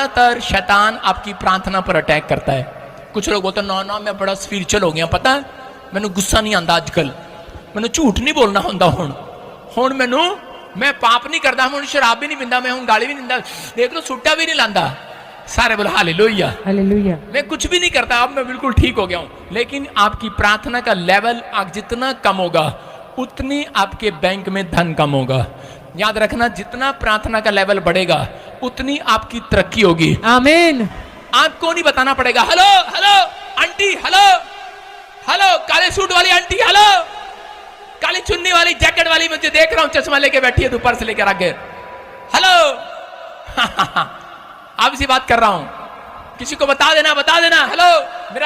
ज्यादातर शैतान आपकी प्रार्थना पर अटैक करता है। कुछ लोग बोलते हैं ना मैं बड़ा स्पिरिचुअल हो गया, पता है मैनू गुस्सा नहीं आता अजकल, मैनू झूठ नहीं बोलना होंदा, हुण मैनू मैं पाप नहीं करता, हुण शराब भी नहीं पींदा, मैं हुण गाली भी नहीं दिंदा, देख लो सुट्टा भी नहीं लांदा। सारे बोलो हालेलुया हालेलुया। मैं कुछ भी नहीं करता, अब मैं बिल्कुल ठीक हो गया हूं। लेकिन आपकी प्रार्थना का लेवल जितना कम होगा उतनी आपके बैंक में धन कम होगा। याद रखना, जितना प्रार्थना का लेवल बढ़ेगा उतनी आपकी तरक्की होगी। आमीन। आपको नहीं बताना पड़ेगा, hello hello aunty, hello hello काले सूट वाली आंटी, हेलो काली चुन्नी वाली जैकेट वाली, मुझे देख रहा हूं चश्मा लेके बैठी है, तू पर्स लेकर आगे, हेलो अब इसी बात कर रहा हूं, किसी को बता देना हेलो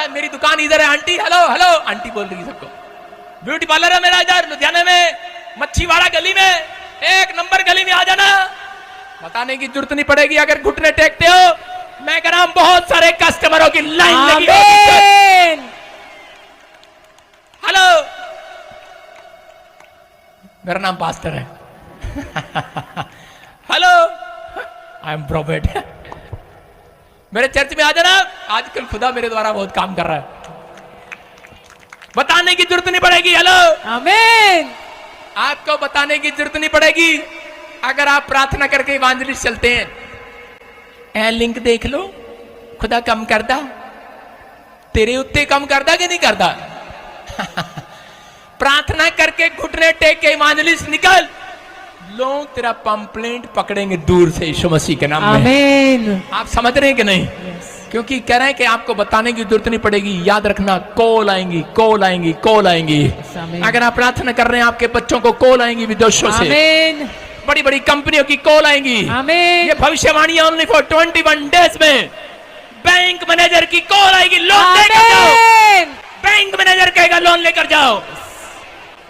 मेरी दुकान इधर है आंटी, हेलो हेलो आंटी बोल रही सबको। ब्यूटी पार्लर है मेरा इधर लुधियाने में, मच्छीवाड़ा गली में, 1 नंबर गली में आ जाना। बताने की जरूरत नहीं पड़ेगी। अगर घुटने टेकते हो, मैं कह रहा हूं बहुत सारे कस्टमरों की लाइन लगी होगी। हेलो, मेरा नाम पास्टर है। Hello, I am profit. मेरे चर्च में आ जाना, आजकल खुदा मेरे द्वारा बहुत काम कर रहा है। बताने की जरूरत नहीं पड़ेगी। हेलो, आमीन। आपको बताने की जरूरत नहीं पड़ेगी। अगर आप प्रार्थना करके इवांजलिस्ट चलते हैं, ए लिंक देख लो, खुदा कम करदा, तेरे उत्ते कम करदा कि नहीं करदा? प्रार्थना करके घुटने टेक के इवांजलिस्ट निकल, लोग तेरा पंपलेट पकड़ेंगे दूर से यीशु मसीह के नाम में। आमीन। आप समझ रहे हैं कि नहीं? क्योंकि कह रहे हैं कि आपको बताने की जरूरत नहीं पड़ेगी। याद रखना, कॉल आएंगी, कॉल आएंगी, कॉल आएंगी। अगर आप प्रार्थना कर रहे हैं, आपके बच्चों को कॉल आएंगी विदेशों से, बड़ी बड़ी कंपनियों की कॉल आएंगी। ये भविष्यवाणी ओनली फॉर 21 डेज में बैंक मैनेजर की कॉल आएगी, लोन लेकर जाओ। बैंक मैनेजर कहेगा लोन लेकर जाओ।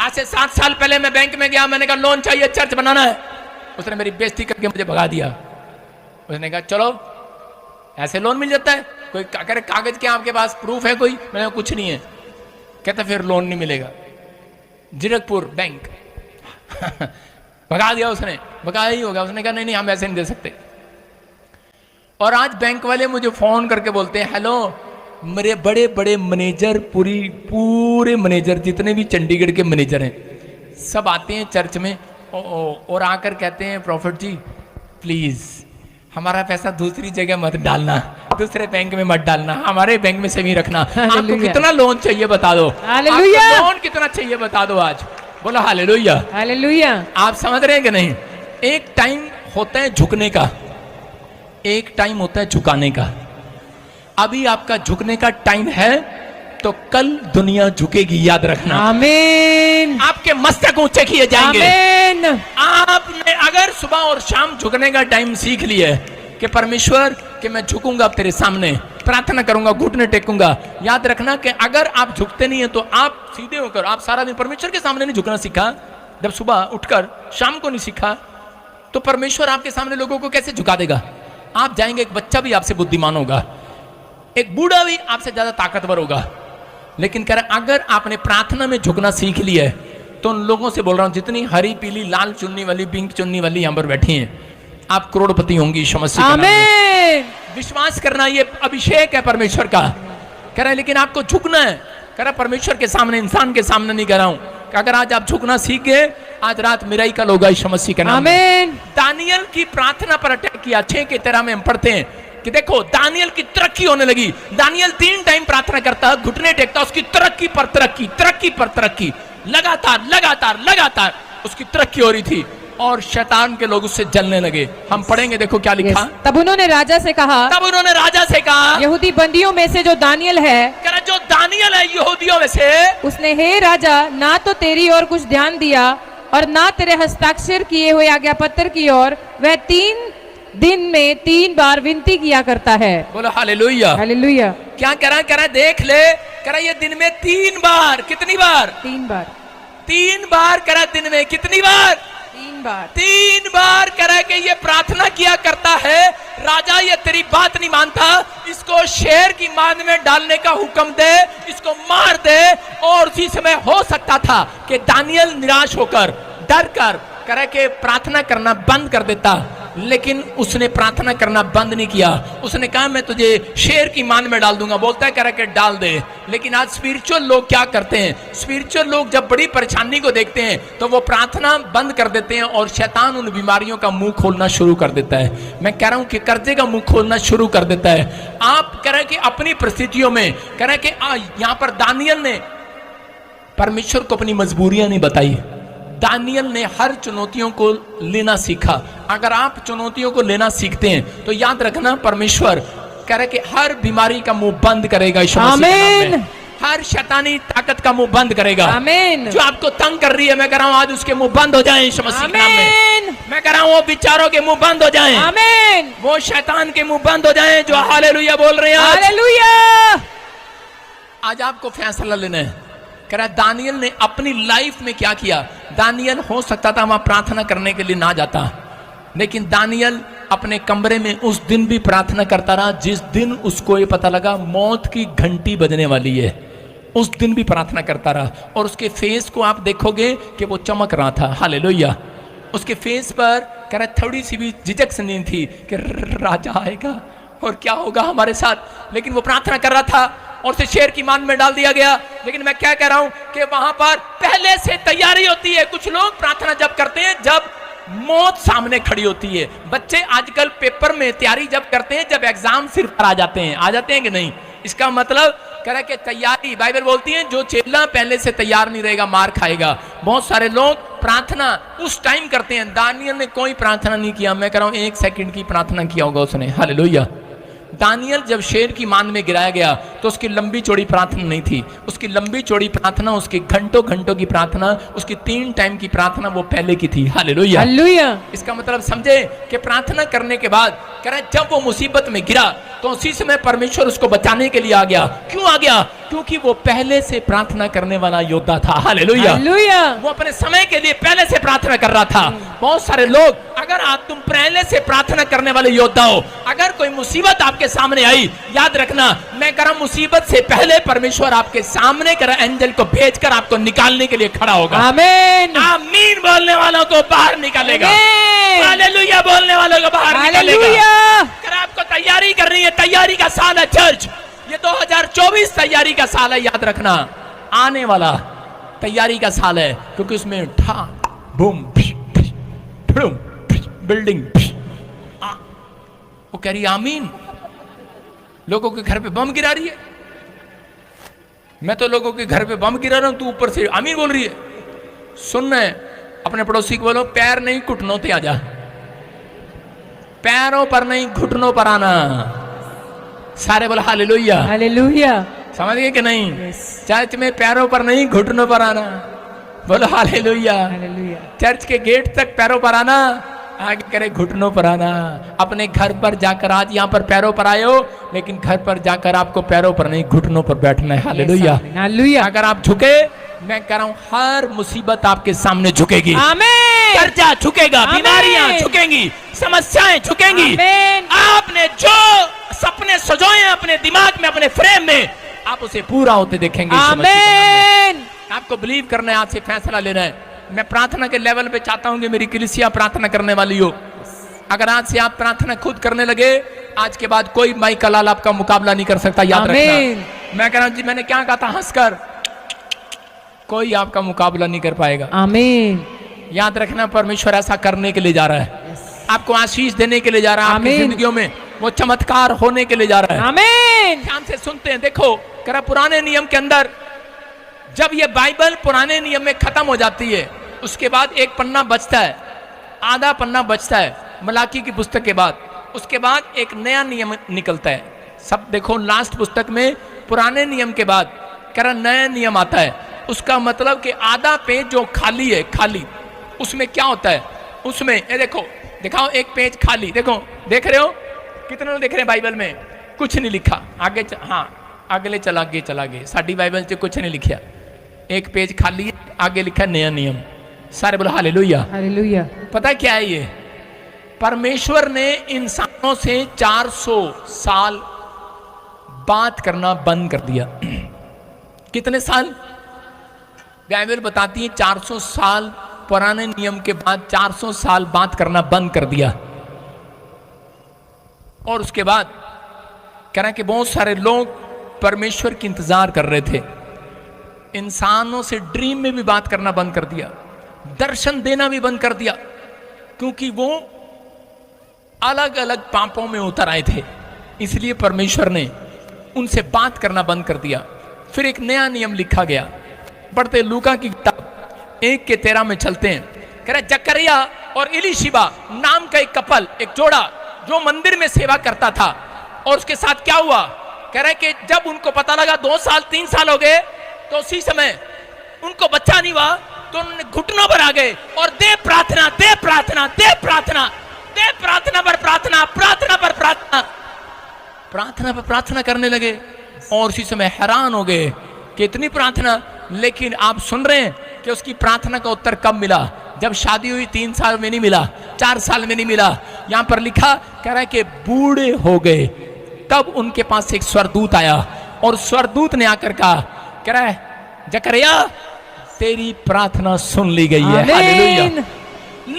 आज से 7 साल पहले मैं बैंक में गया, मैंने कहा लोन चाहिए, चर्च बनाना है। उसने मेरी बेइज्जती करके मुझे भगा दिया। उसने कहा चलो ऐसे लोन मिल जाता है, कोई करे कागज के आपके पास प्रूफ है कोई? मैंने कहा कुछ नहीं है। कहता फिर लोन नहीं मिलेगा। जीरकपुर बैंक भगा दिया उसने, भगाया ही होगा। उसने कहा नहीं हम ऐसे नहीं दे सकते। और आज बैंक वाले मुझे फोन करके बोलते हैं, हेलो मेरे बड़े बड़े मैनेजर, पूरे मैनेजर जितने भी चंडीगढ़ के मैनेजर हैं सब आते हैं चर्च में और आकर कहते हैं प्रॉफिट जी प्लीज हमारा पैसा दूसरी जगह मत डालना, दूसरे बैंक में मत डालना, हमारे बैंक में से भी रखना। आपको कितना लोन चाहिए बता दो, लोन कितना चाहिए बता दो। आज बोलो हालेलुया हालेलुया। आप समझ रहे हैं कि नहीं? एक टाइम होता है झुकने का, एक टाइम होता है झुकाने का। अभी आपका झुकने का टाइम है, तो कल दुनिया झुकेगी, याद रखना। आमीन। आपके मस्तक ऊंचे किए जाएंगे। आमीन। आपने अगर सुबह और शाम झुकने का टाइम सीख लिया कि परमेश्वर कि मैं झुकूंगा अब तेरे सामने, प्रार्थना करूंगा, घुटने टेकूंगा, याद रखना कि अगर आप झुकते नहीं है तो आप सीधे होकर, आप सारा दिन परमेश्वर के सामने नहीं झुकना सीखा, जब सुबह उठकर शाम को नहीं सीखा, तो परमेश्वर आपके सामने लोगों को कैसे झुका देगा? आप जाएंगे, एक बच्चा भी आपसे बुद्धिमान होगा, एक बूढ़ा भी आपसे ज्यादा ताकतवर होगा। लेकिन कह रहे अगर आपने प्रार्थना में झुकना सीख लिया है, तो उन लोगों से बोल रहा हूं जितनी हरी पीली लाल चुन्नी वाली पिंक चुन्नी वाली यहां पर बैठी हैं, आप करोड़पति होंगी समस्या। आमीन। विश्वास करना, ये अभिषेक है परमेश्वर का। कह रहे लेकिन आपको झुकना है। कह रहा परमेश्वर के सामने, इंसान के सामने नहीं कह रहा हूं। अगर आज आप झुकना सीख गए, आज रात मिराकल होगा समस्या के नाम में। दानियल की प्रार्थना पर अटैक किया। 6 के 13 में हम पढ़ते हैं कि देखो दानियल की तरक्की होने लगी। दानियल 3 टाइम प्रार्थना करता है, घुटने टेकता, उसकी तरक्की पर तरक्की, तरक्की पर तरक्की, लगातार लगातार लगातार उसकी तरक्की हो रही थी और शैतान के लोग उससे जलने लगे। हम पढ़ेंगे, देखो क्या लिखा। तब उन्होंने राजा से कहा, यहूदी बंदियों में से जो दानियल है, जो दानियल है यहूदियों में से, उसने हे राजा ना तो तेरी ओर कुछ ध्यान दिया और ना तेरे हस्ताक्षर किए हुए आज्ञा पत्र की ओर, वह 3 दिन में 3 बार विनती किया करता है। बोलो हालेलुया हालेलुया। क्या कह रहा देख ले, कह रहा ये दिन में 3 बार, कितनी बार? 3 बार। 3 बार कह रहा दिन में, कितनी बार? 3 बार। 3 बार कह रहा कि ये प्रार्थना किया करता है। राजा ये तेरी बात नहीं मानता, इसको शेर की मान में डालने का हुक्म दे, इसको मार दे। और उसी समय हो सकता था कि दानियल निराश होकर, डर कर, कह रहा कि प्रार्थना करना बंद कर देता। लेकिन उसने प्रार्थना करना बंद नहीं किया। उसने कहा मैं तुझे शेर की मान में डाल दूंगा, बोलता है कह के डाल दे। लेकिन आज स्पिरिचुअल लोग क्या करते हैं, स्पिरिचुअल लोग जब बड़ी परेशानी को देखते हैं तो वो प्रार्थना बंद कर देते हैं और शैतान उन बीमारियों का मुंह खोलना शुरू कर देता है। मैं कह रहा हूं कि कर्जे का मुंह खोलना शुरू कर देता है। आप कह रहे कि अपनी परिस्थितियों में कह रहे कि यहां पर दानियल ने परमेश्वर को अपनी मजबूरियां नहीं बताई। दानियल ने हर चुनौतियों को लेना सीखा। अगर आप चुनौतियों को लेना सीखते हैं तो याद रखना परमेश्वर कह रहे कि हर बीमारी का मुंह बंद करेगा। आमीन। हर शैतानी ताकत का मुंह बंद करेगा। आमीन। जो आपको तंग कर रही है मैं कह रहा हूं आज उसके मुंह बंद हो जाएं यीशु मसीह के नाम में। मैं कह रहा हूं वो विचारों के मुंह बंद हो जाएं। आमीन। वो शैतान के मुंह बंद हो जाएं जो हालेलुया बोल रहे हैं। हालेलुया। आज आपको फैसला लेना है। कह रहा दानियल ने अपनी लाइफ में क्या किया। दानियल हो सकता था वहां प्रार्थना करने के लिए ना जाता, लेकिन दानियल अपने कमरे में उस दिन भी प्रार्थना करता रहा जिस दिन उसको ये पता लगा मौत की घंटी बजने वाली है। उस दिन भी प्रार्थना करता रहा और उसके फेस को आप देखोगे कि वो चमक रहा था। हालेलुया। उसके फेस पर कह रहा थोड़ी सी भी झिझक से नहीं थी कि राजा आएगा और क्या होगा हमारे साथ, लेकिन वो प्रार्थना कर रहा था और उसे शेर की मान में डाल दिया गया। लेकिन मैं क्या कह रहा हूं कि वहां पर पहले से तैयारी होती है। कुछ लोग प्रार्थना जब करते हैं जब मौत सामने खड़ी होती है। बच्चे आजकल पेपर में तैयारी जब करते हैं जब एग्जाम सिर पर आ जाते हैं कि नहीं। इसका मतलब कह रहा कि तैयारी, बाइबल बोलती है जो चेला पहले से तैयार नहीं रहेगा मार खाएगा। बहुत सारे लोग प्रार्थना उस टाइम करते हैं। दानियल ने कोई प्रार्थना नहीं किया। मैं कह रहा हूं 1 सेकंड की प्रार्थना किया होगा उसने। हालेलुया। दानियल जब शेर की मान में गिराया गया तो उसकी लंबी चौड़ी प्रार्थना नहीं थी। उसकी लंबी चौड़ी प्रार्थना, उसकी घंटों घंटों की प्रार्थना, उसकी 3 टाइम की प्रार्थना वो पहले की थी। हालेलुया। हालेलुया। इसका मतलब समझे कि प्रार्थना करने के बाद कह रहा जब वो मुसीबत में गिरा तो उसी समय परमेश्वर उसको बचाने के लिए आ गया। क्यों आ गया? क्योंकि वो पहले से प्रार्थना करने वाला योद्धा था। हालेलुया। हालेलुया। वो अपने समय के लिए पहले से प्रार्थना कर रहा था। बहुत सारे लोग, अगर आप तुम पहले से प्रार्थना करने वाले योद्धा हो, अगर कोई मुसीबत आपके सामने आई, याद रखना मैं कह रहा हूं मुसीबत से पहले परमेश्वर आपके सामने कर एंजल को भेजकर आपको निकालने के लिए खड़ा होगा। आमीन। आमीन बोलने वालों को बाहर निकालेगा। हालेलुया बोलने वालों को बाहर निकालेगा। अगर आपको तैयारी करनी है, तैयारी का साल है चर्च, ये 2024 तैयारी का साल है। याद रखना आने वाला तैयारी का साल है, क्योंकि उसमें ठा बूम बिल्डिंग। वो कह रही आमीन। लोगों के घर पे बम गिरा रही है। मैं तो लोगों के घर पे बम गिरा रहा हूं, तू ऊपर से आमीन बोल रही है। सुन रहे अपने पड़ोसी को बोलो पैर नहीं घुटनों पे आजा। पैरों पर नहीं घुटनों पर आना। सारे बोलो हालेलुया। हालेलुया। समझ गए कि नहीं? चर्च में पैरों पर नहीं घुटनों पर आना। बोलो हालेलुया। हालेलुया। चर्च के गेट तक पैरों पर आना, आगे करे घुटनों पर आना। अपने घर पर जाकर, आज यहाँ पर पैरों पर आए हो, लेकिन घर पर जाकर आपको पैरों पर नहीं घुटनों पर बैठना है। हालेलुया। हालेलुया। अगर आप झुके, मैं कह रहा हूं हर मुसीबत आपके सामने झुकेगी। आमीन। कर्जा झुकेगा, बीमारियां झुकेंगी, समस्याएं झुकेंगी। आपने जो सपने सजोए हैं अपने दिमाग में, अपने फ्रेम में, आप उसे पूरा होते देखेंगे। आमीन। आपको बिलीव करना है, आज से फैसला लेना है। मैं प्रार्थना के लेवल पे चाहता हूं कि मेरी कलीसिया प्रार्थना करने वाली हो। अगर आज से आप प्रार्थना खुद करने लगे, आज के बाद कोई माई कलाल आपका मुकाबला नहीं कर सकता। याद रखना। मैं कह रहा हूं जी, मैंने क्या कहा था हंसकर, कोई आपका मुकाबला नहीं कर पाएगा। आमीन। याद रखना परमेश्वर ऐसा करने के लिए जा रहा है। आपको आशीष देने के लिए जा रहा है। आपकी जिंदगियों में वो चमत्कार होने के लिए जा रहा है। आमीन। ध्यान से सुनते हैं। देखो करा पुराने नियम के अंदर जब ये बाइबल पुराने नियम में खत्म हो जाती है, उसके बाद एक पन्ना बचता है, आधा पन्ना बचता है मलाकी की पुस्तक के बाद। उसके बाद एक नया नियम निकलता है। सब देखो लास्ट पुस्तक में पुराने नियम के बाद करा नया नियम आता है। उसका मतलब कि आधा पेज जो खाली है, खाली उसमें क्या होता है, उसमें ये देखो, दिखाओ एक पेज खाली। देखो देख रहे हो, कितने लोग देख रहे हैं बाइबल में कुछ नहीं लिखा। आगे हाँ अगले चला गए साड़ी बाइबल से कुछ नहीं लिखा। एक पेज खाली है, आगे लिखा नया नियम। सारे बोलो हालेलुया। हालेलुया। पता क्या है ये? परमेश्वर ने इंसानों से 400 साल बात करना बंद कर दिया। कितने साल? बाइबल बताती है 400 साल पुराने नियम के बाद 400 साल बात करना बंद कर दिया। और उसके बाद कह रहे हैं कि बहुत सारे लोग परमेश्वर की इंतजार कर रहे थे। इंसानों से ड्रीम में भी बात करना बंद कर दिया, दर्शन देना भी बंद कर दिया, क्योंकि वो अलग अलग पापों में उतर आए थे। इसलिए परमेश्वर ने उनसे बात करना बंद कर दिया। फिर एक नया नियम लिखा गया। पढ़ते लूका की किताब 1:13 में चलते हैं। कह रहे जकरिया और इलीशिबा नाम का एक कपल, एक जोड़ा जो मंदिर में सेवा करता था, और उसके साथ क्या हुआ? कह रहे कि जब उनको पता लगा 2 साल 3 साल हो गए, तो उसी समय उनको बच्चा नहीं हुआ, तो उन्होंने घुटनों पर आ गए और दे प्रार्थना, दे प्रार्थना, दे प्रार्थना, दे प्रार्थना पर प्रार्थना, प्रार्थना पर प्रार्थना, प्रार्थना पर प्रार्थना करने लगे। और उसी समय हैरान हो गए कि इतनी प्रार्थना, लेकिन आप सुन रहे हैं कि उसकी प्रार्थना का उत्तर कब मिला? जब शादी हुई 3 साल में नहीं मिला, 4 साल में नहीं मिला। यहां पर लिखा, कह रहा है कि बूढ़े हो गए, तब उनके पास एक स्वर्गदूत आया और स्वर्गदूत ने आकर कहा, कह रहा है जकरिया तेरी प्रार्थना सुन ली गई है। हालेलुया।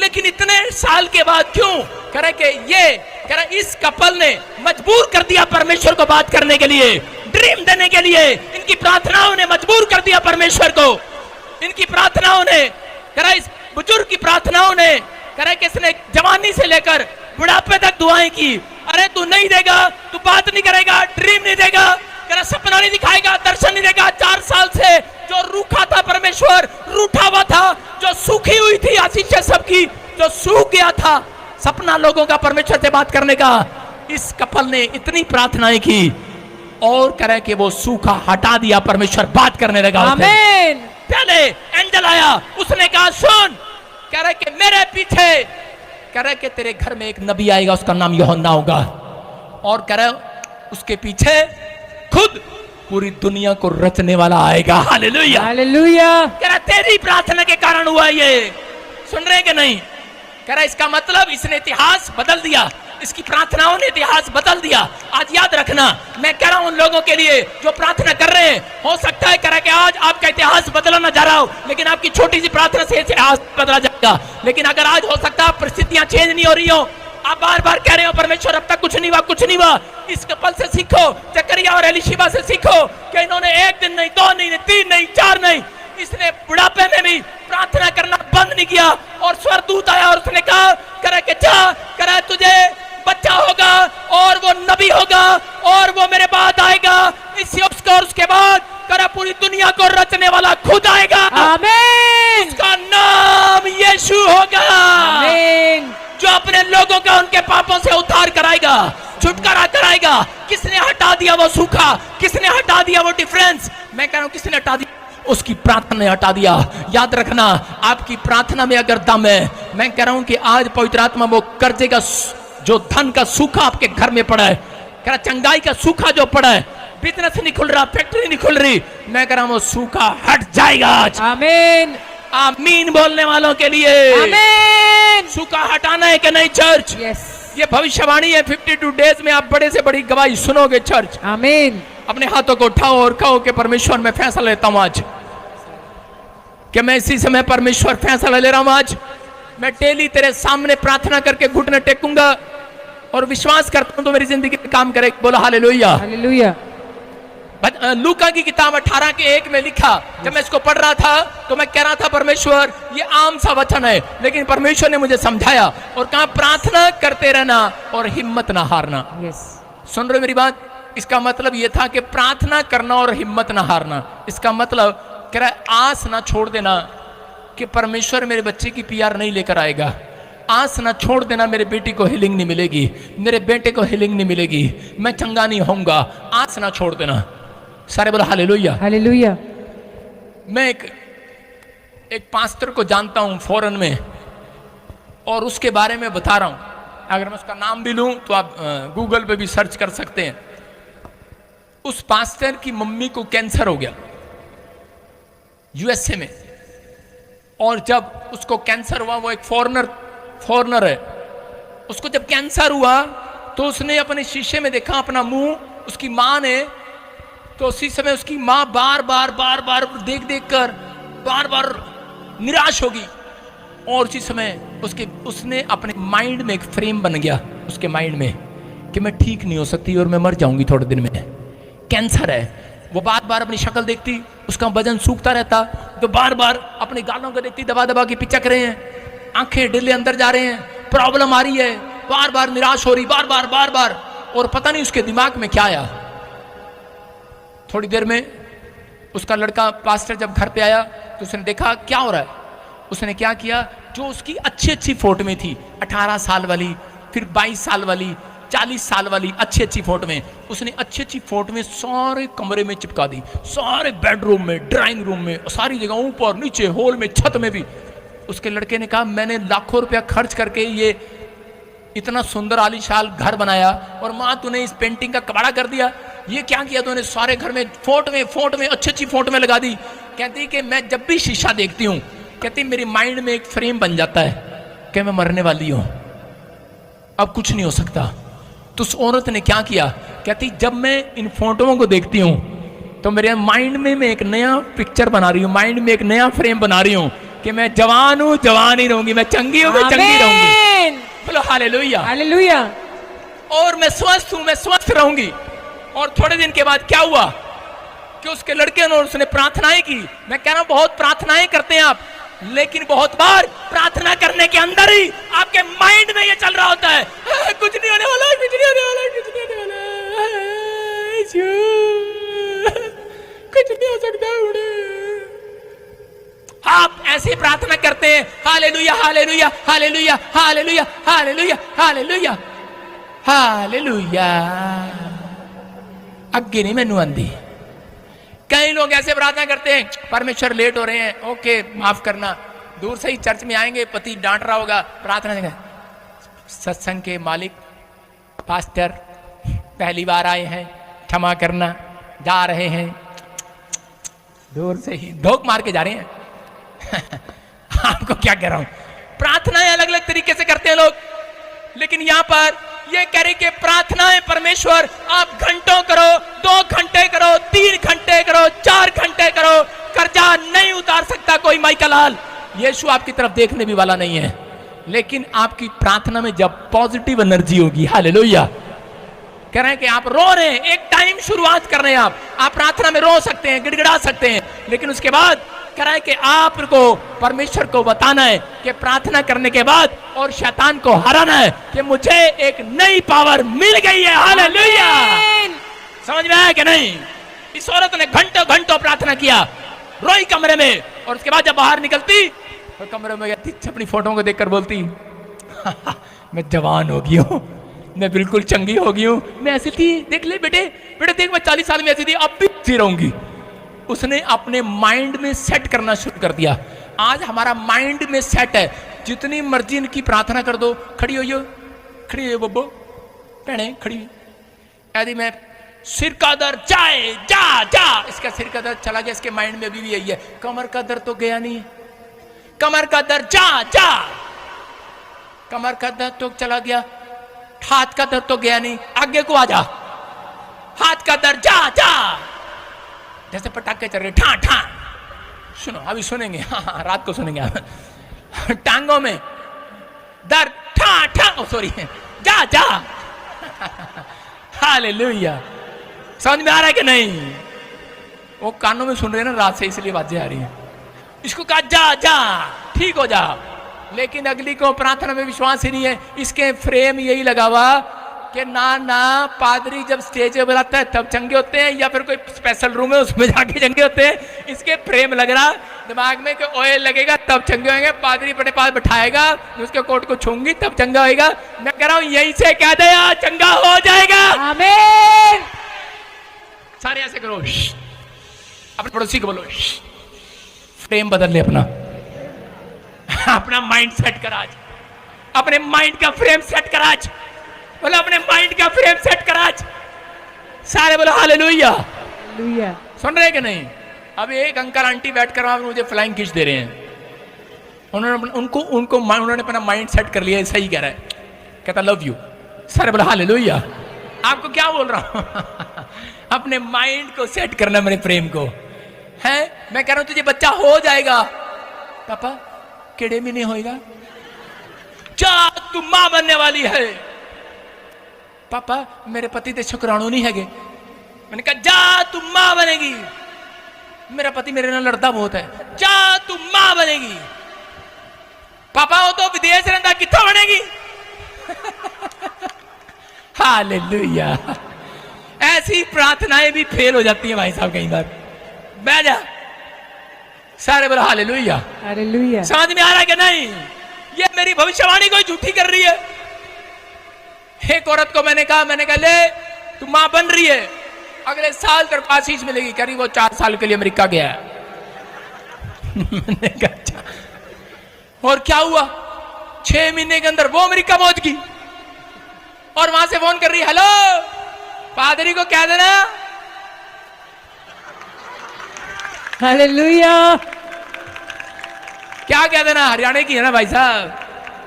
लेकिन इतने साल के बाद क्यों? कह रहे कि ये कह रहा इस कपल ने मजबूर कर दिया परमेश्वर को बात करने के लिए, ड्रीम देने के लिए। इनकी प्रार्थनाओं ने मजबूर कर दिया परमेश्वर को। इनकी प्रार्थनाओं ने, कह रहा इस बुजुर्ग की प्रार्थनाओं ने, कह रहा कि इसने जवानी से लेकर बुढ़ापे तक दुआएं की। अरे तू नहीं देगा, तू बात नहीं करेगा, ड्रीम नहीं देगा, कह रहा सपना नहीं दिखाएगा, दर्शन नहीं देगा। 4 साल से जो रूखा था परमेश्वर, रूठा हुआ था, जो सूखी हुई थी आशीष सबकी, जो सूख गया था सपना लोगों का परमेश्वर से बात करने का, इस कपल ने इतनी प्रार्थनाएं की और कह रहे कि वो सूखा हटा दिया, परमेश्वर बात करने लगा। आमीन। पहले एंजल आया, उसने कहा सुन, कह रहे कि मेरे पीछे, कह रहे कि तेरे घर में एक नबी आएगा, उसका नाम यूहन्ना होगा। और कह रहे उसके पीछे खुद पूरी दुनिया को रचने वाला आएगा। Hallelujah, hallelujah. कह रहा तेरी प्रार्थना के कारण हुआ ये। सुन रहे कि नहीं? कह रहा इसका मतलब इसने इतिहास बदल दिया, इसकी प्रार्थनाओं ने इतिहास बदल दिया। आज याद रखना, मैं कह रहा हूं उन लोगों के लिए जो प्रार्थना कर रहे हैं, हो सकता है कह रहा कि आज आपका इतिहास बदलना जा रहा हो, लेकिन आपकी छोटी सी प्रार्थना से इतिहास बदला जाएगा। लेकिन अगर आज हो सकता है परिस्थितियां चेंज नहीं हो रही हो, आप बार बार कह रहे हो परमेश्वर अब तक कुछ नहीं हुआ, कुछ नहीं हुआ, इस कपल से सीखो, जकरिया और एलीशिबा से सीखो कि इन्होंने 1 दिन नहीं, 2 नहीं, 3 नहीं, 4 नहीं, इसने बुढ़ापे में भी प्रार्थना करना बंद नहीं किया। और स्वर्गदूत आया और उसने कहा, करे कि जा, करे तुझे बच्चा होगा और वो नबी होगा और वो मेरे बाद आएगा, इसी और उसके बाद करे पूरी दुनिया को रचने वाला खुद आएगा। आमीन। उसका नाम यीशु होगा। आमीन। जो अपने लोगों का उनके पापों से उद्धार कराएगा, छुटकारा कराएगा। किसने हटा दिया वो सूखा? किसने हटा दिया वो डिफरेंस? मैं कह रहा हूं किसने हटा दिया? उसकी प्रार्थना ने हटा दिया। याद रखना, आपकी प्रार्थना में अगर दम है, मैं कह रहा हूं कि आज पवित्र आत्मा वो कर्जे का, जो धन का सूखा आपके घर में पड़ा है, कह रहा चंगाई का सूखा जो पड़ा है, बिजनेस नहीं खुल रहा, फैक्ट्री नहीं खुल रही, मैं कह रहा हूं वो सूखा हट जाएगा आज। आमीन। आमीन बोलने वालों के लिए आमीन। सूखा हटाना है कि नहीं चर्च? यस। ये भविष्यवाणी है। 52 डेज में आप बड़े से बड़ी गवाही सुनोगे चर्च। आमीन। अपने हाथों को उठाओ और कहो कि परमेश्वर मैं फैसला लेता हूं आज, कि मैं इसी समय परमेश्वर फैसला ले रहा हूं आज। मैं डेली तेरे सामने प्रार्थना करके घुटने टेकूंगा और विश्वास करता हूं तो मेरी जिंदगी में काम करे। बोलो हालेलुया, हालेलुया। लूका की किताब 18:1 में लिखा, जब मैं इसको पढ़ रहा था तो मैं कह रहा था परमेश्वर ये आम सा वचन है, लेकिन परमेश्वर ने मुझे समझाया और कहा प्रार्थना करते रहना और हिम्मत ना हारना। यस। सुन रहे हो मेरी बात? इसका मतलब ये था कि प्रार्थना करना और हिम्मत ना हारना। इसका मतलब कह रहा है आस ना छोड़ देना कि परमेश्वर मेरे बच्चे की PR नहीं लेकर आएगा। आस ना छोड़ देना मेरे बेटी को हीलिंग नहीं मिलेगी, मेरे बेटे को हीलिंग नहीं मिलेगी, मैं चंगा नहीं होऊंगा। आस ना छोड़ देना। सारे बोलो हालेलुया, हालेलुया। मैं एक पास्टर को जानता हूं फॉरेन में और उसके बारे में बता रहा हूं। अगर मैं उसका नाम भी लूं तो आप गूगल पे भी सर्च कर सकते हैं। उस पास्टर की मम्मी को कैंसर हो गया USA में, और जब उसको कैंसर हुआ, वो एक फॉरेनर है, उसको जब कैंसर हुआ तो उसने अपने शीशे में देखा अपना मुंह, उसकी मां ने, तो उसी समय उसकी मां बार बार देख कर बार बार निराश होगी। और उसी समय उसने अपने माइंड में एक फ्रेम बन गया, उसके माइंड में कि मैं ठीक नहीं हो सकती और मैं मर जाऊंगी थोड़े दिन में, कैंसर है। वो बार बार अपनी शक्ल देखती, उसका वजन सूखता रहता, तो बार बार अपने गालों को देखती, दबा दबा के पिचक रहे हैं, आंखें डिल्ले अंदर जा रहे हैं, प्रॉब्लम आ रही है, बार बार निराश हो रही, बार बार बार बार। और पता नहीं उसके दिमाग में क्या आया। थोड़ी देर में उसका लड़का पास्टर जब घर पे आया तो उसने देखा क्या हो रहा है। उसने क्या किया, जो उसकी अच्छी अच्छी फोटो में थी, 18 साल वाली, फिर 22 साल वाली, 40 साल वाली अच्छी अच्छी फोटो में, उसने अच्छी अच्छी फोटो में सारे कमरे में चिपका दी, सारे बेडरूम में, ड्राइंग रूम में, सारी जगह, ऊपर नीचे, हॉल में, छत में भी। उसके लड़के ने कहा मैंने लाखों रुपया खर्च करके ये इतना सुंदर आलीशान घर बनाया और माँ तूने इस पेंटिंग का कबाड़ा कर दिया, ये क्या किया तूने, सारे घर में फोटो में अच्छी अच्छी फोटो में लगा दी। कहती कि मैं जब भी शीशा देखती हूँ, कहती मेरी माइंड में एक फ्रेम बन जाता है कि मैं मरने वाली हूँ, अब कुछ नहीं हो सकता। तो उस औरत ने क्या किया, कहती जब मैं इन फोटोओं को देखती हूँ तो मेरे माइंड में मैं एक नया पिक्चर बना रही हूँ, माइंड में एक नया फ्रेम बना रही हूँ कि मैं जवान हूँ, जवान ही रहूंगी, मैं चंगी हूँ, मैं चंगी रहूंगी। बोलो हालेलुया, हालेलुया। और मैं स्वस्थ हूँ, मैं स्वस्थ रहूंगी। और थोड़े दिन के बाद क्या हुआ कि उसके लड़के ने, उसने प्रार्थनाएं की। मैं कह रहा हूं बहुत प्रार्थनाएं करते हैं आप, लेकिन बहुत बार प्रार्थना करने के अंदर ही आपके माइंड में ये चल रहा होता है, कुछ नहीं होने वाला, कुछ नहीं होने वाला, कुछ नहीं होने वाला, कुछ नहीं हो सकता। आप ऐसी प्रार्थना करते हैं, hallelujah hallelujah hallelujah hallelujah hallelujah hallelujah hallelujah, अग्गे नहीं मैनू आंदी। कई लोग ऐसे प्रार्थना करते हैं, परमेश्वर लेट हो रहे हैं, ओके माफ करना, दूर से ही चर्च में आएंगे, पति डांट रहा होगा, प्रार्थना देंगे, सत्संग के मालिक पास्टर पहली बार आए हैं, क्षमा करना, जा रहे हैं, दूर से ही ढोक मार के जा रहे हैं। आपको क्या कह रहा हूं, प्रार्थनाएं अलग अलग तरीके से करते हैं लोग, लेकिन यहां पर ये कह रही कि प्रार्थनाएं परमेश्वर आप घंटों करो, 2 घंटे करो, 3 घंटे करो, 4 घंटे करो, कर्जा नहीं उतार सकता कोई माइका लाल। यीशु आपकी तरफ देखने भी वाला नहीं है, लेकिन आपकी प्रार्थना में जब पॉजिटिव एनर्जी होगी, हालेलुया। कह रहे हैं कि आप रो रहे हैं, एक टाइम शुरुआत कर रहे हैं, आप प्रार्थना में रो सकते हैं, गिड़गिड़ा सकते हैं, लेकिन उसके बाद कह रहा है कि आपको परमेश्वर को बताना है कि प्रार्थना करने के बाद और शैतान को हराना है कि मुझे एक नई पावर मिल गई है, हालेलुया। समझ में आया कि नहीं? इस औरत ने घंटों घंटों प्रार्थना किया, रोई कमरे में, और उसके बाद जब बाहर निकलती तो कमरे में गई, अपनी फोटो को देखकर बोलती मैं जवान हो गई हूँ, मैं बिल्कुल चंगी हो गई हूँ, मैं ऐसी थी, देख ले बेटे, बेटे देख मैं 40 साल में ऐसी थी, अब भी ऐसी रहूंगी। उसने अपने माइंड में सेट करना शुरू कर दिया। आज हमारा माइंड में सेट है, जितनी मर्जी इनकी प्रार्थना कर दो, खड़ी हो बब्बो भैने खड़ी, यदि मैं सिर का दर्द जाए, जा जा, इसका सिर का दर्द चला गया, इसके माइंड में अभी भी यही है, कमर का दर्द तो गया नहीं, कमर का दर्द जा जा, कमर का दर्द तो चला गया, हाथ का दर्द तो गया नहीं, आगे को आ जा, हाथ का दर्द जा जा, जैसे पटाखे चल रहे ठा ठा। सुनो अभी सुनेंगे, हाँ रात को सुनेंगे। टांगों में दर्द ठा ठा, सॉरी, जा जा, हालेलुया। समझ में आ रहा है कि नहीं? वो कानों में सुन रहे हैं ना रात से, इसलिए बातें आ रही हैं। इसको कहा जा जा, ठीक हो जा, लेकिन अगली को प्रार्थना में विश्वास ही नहीं है। इसके फ्रेम यही लगा हुआ कि ना ना पादरी जब स्टेज पे बुलाता है तब चंगे होते हैं, या फिर कोई स्पेशल रूम है उसमें जाके चंगे होते हैं। इसके फ्रेम लग रहा दिमाग में कि ऑयल लगेगा तब चंगे होंगे, पादरी अपने पास बैठाएगा, उसके कोट को छूंगी तब चंगा होएगा। मैं कह रहा हूं यहीं से कह दे चंगा हो जाएगा, आमीन। सारे ऐसे करो, अपने पड़ोसी को बोलो फ्रेम बदल ले अपना, अपना माइंड सेट कर आज, अपने माइंड का फ्रेम सेट कर आज, बोलो अपने माइंड का फ्रेम सेट कर आज, सारे बोलो हालेलुया। सुन रहे कि नहीं? अब एक अंकल आंटी बैठ कर मुझे फ्लाइंग किस दे रहे हैं, उन्होंने अपना माइंड सेट कर लिया, सही कह रहा है, कहता लव यू, सारे बोलो हालेलुया। आपको क्या बोल रहा हूं? अपने माइंड को सेट करना, मेरे प्रेम को है। मैं कह रहा हूं तुझे बच्चा हो जाएगा, पापा केड़े महीने होएगा, जा तू मां बनने वाली है, पापा मेरे पति ते शुक्राणु नहीं है। मैंने कहा जा तू मां बनेगी। मेरा पति मेरे नाल लड़ता बहुत है। जा तू मां बनेगी। पापा वो तो विदेश रहता कितना बनेगी। हालेलुया। ऐसी प्रार्थनाएं भी फेल हो जाती हैं भाई साहब कई बार। बैठ जा। सारे बोलो हालेलुया। हालेलुया। समझ में आ रहा है कि नहीं? ये मेरी भविष्यवाणी कोई झूठी कर रही है। एक औरत को मैंने कहा ले तू मां बन रही है, अगले साल तेरे को आशीष मिलेगी। कह रही वो 4 साल के लिए अमेरिका गया है। मैंने कहा अच्छा। और क्या हुआ? 6 महीने के अंदर वो अमेरिका पहुंच गई और वहां से फोन कर रही, हेलो पादरी को कह देना। हालेलुया। क्या कह देना? हरियाणा की है ना भाई साहब,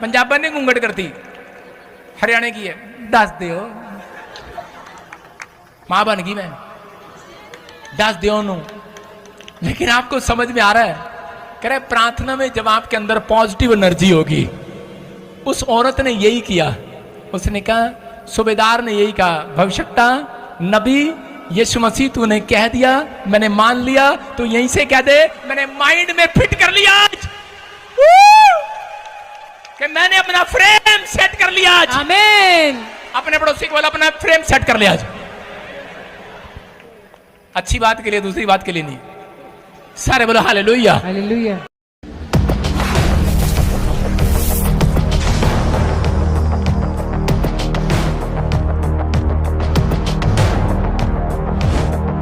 पंजाबन ने घूंघट करती, हरियाणा की है। दस दियो मां बन गई मैं, दस दियो नु। लेकिन आपको समझ में आ रहा है? कह रहे प्रार्थना में जब आपके अंदर पॉजिटिव एनर्जी होगी। उस औरत ने यही किया। उसने कहा, सूबेदार ने यही कहा, भविष्यवक्ता नबी यीशु मसीह तूने कह दिया, मैंने मान लिया, तो यहीं से कह दे मैंने माइंड में फिट कर लिया आज कि मैंने अपना फ्रेम सेट कर लिया आज। आमीन। अपने पड़ोसी को बोला अपना फ्रेम सेट कर लिया आज। अच्छी बात के लिए, दूसरी बात के लिए नहीं। सारे बोलो हालेलुया। हालेलुया।